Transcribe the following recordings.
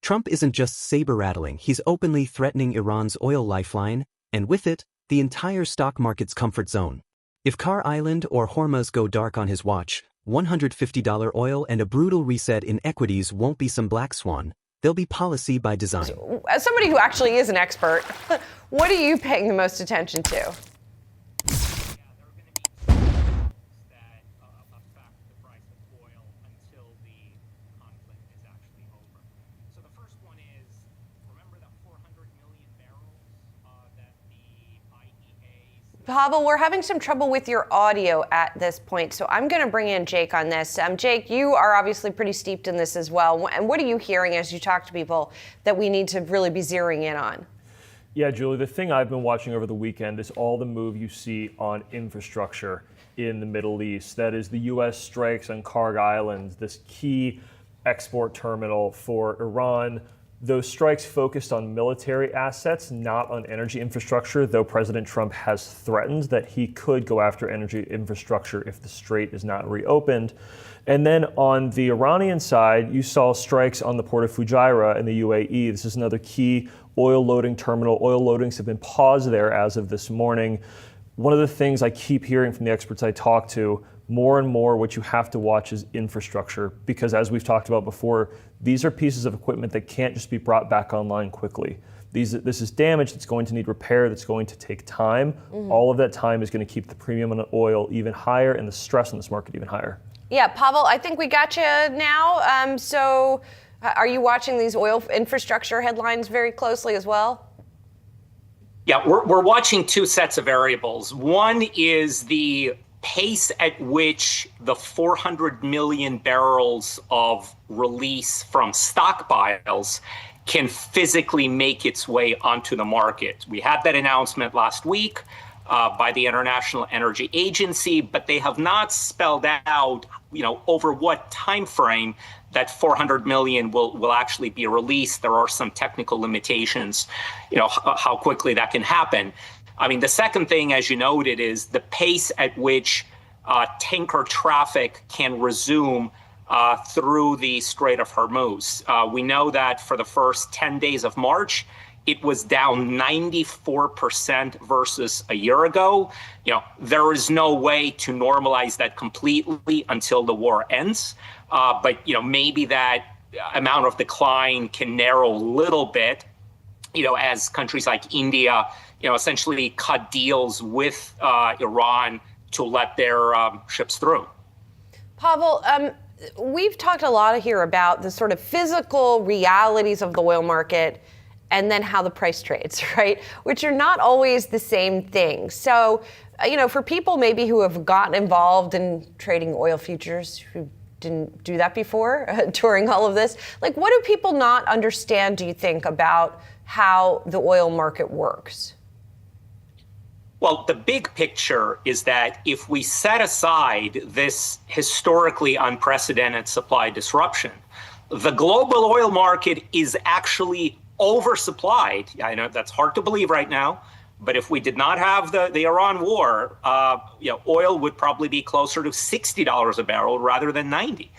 Trump isn't just saber-rattling, he's openly threatening Iran's oil lifeline, and with it, the entire stock market's comfort zone. If Car Island or Hormuz go dark on his watch, $150 oil and a brutal reset in equities won't be some black swan, they'll be policy by design. As somebody who actually is an expert, what are you paying the most attention to? Pavel, we're having some trouble with your audio at this point, so I'm going to bring in Jake on this. Jake, you are obviously pretty steeped in this as well. And what are you hearing as you talk to people that we need to really be zeroing in on? Yeah, Julie, the thing I've been watching over the weekend is all the move you see on infrastructure in the Middle East. That is the U.S. strikes on Kharg Island, this key export terminal for Iran. Those strikes focused on military assets, not on energy infrastructure, though President Trump has threatened that he could go after energy infrastructure if the strait is not reopened. And then on the Iranian side, you saw strikes on the port of Fujairah in the UAE. This is another key oil loading terminal. Oil loadings have been paused there as of this morning. One of the things I keep hearing from the experts I talk to, more and more what you have to watch is infrastructure, because as we've talked about before, these are pieces of equipment that can't just be brought back online quickly. This is damage that's going to need repair, that's going to take time. All of that time is going to keep the premium on oil even higher and the stress on this market even higher. Yeah, Pavel, I think we got you now. So are you watching these oil infrastructure headlines very closely as well? Yeah, we're watching two sets of variables. One is the pace at which the 400 million barrels of release from stockpiles can physically make its way onto the market. We had that announcement last week by the International Energy Agency, but they have not spelled out, over what time frame that 400 million will actually be released. There are some technical limitations, how quickly that can happen. I mean, the second thing, as you noted, is the pace at which tanker traffic can resume through the Strait of Hormuz. We know that for the first 10 days of March, it was down 94% versus a year ago. There is no way to normalize that completely until the war ends. But maybe that amount of decline can narrow a little bit, as countries like India, essentially cut deals with Iran to let their ships through. Pavel, we've talked a lot here about the sort of physical realities of the oil market and then how the price trades, right? Which are not always the same thing. So, for people maybe who have gotten involved in trading oil futures, who didn't do that before during all of this, what do people not understand, do you think, about how the oil market works? Well, the big picture is that if we set aside this historically unprecedented supply disruption, the global oil market is actually oversupplied. I know that's hard to believe right now, but if we did not have the Iran war, oil would probably be closer to $60 a barrel rather than 90,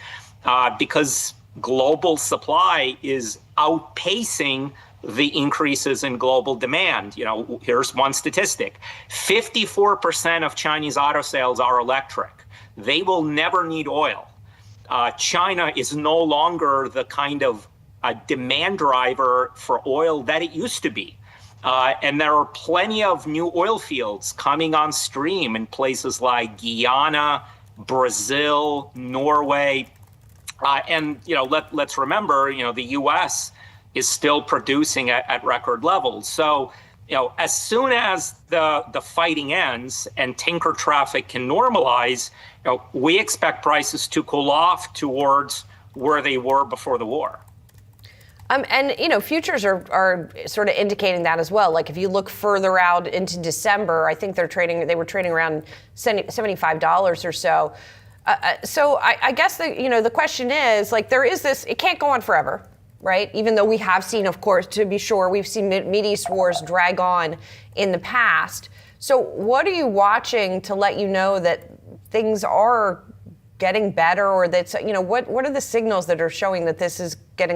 because global supply is outpacing the increases in global demand. Here's one statistic. 54% of Chinese auto sales are electric. They will never need oil. China is no longer the kind of demand driver for oil that it used to be. And there are plenty of new oil fields coming on stream in places like Guyana, Brazil, Norway. And let's remember, the U.S. is still producing at record levels. So, as soon as the fighting ends and tanker traffic can normalize, we expect prices to cool off towards where they were before the war. And futures are sort of indicating that as well. Like if you look further out into December, I think they were trading around $75 or so. So I guess the question is, there is this, it can't go on forever, right? Even though we have seen, of course, to be sure, we've seen Mideast wars drag on in the past. So what are you watching to let you know that things are getting better, or that's, what are the signals that are showing that this is getting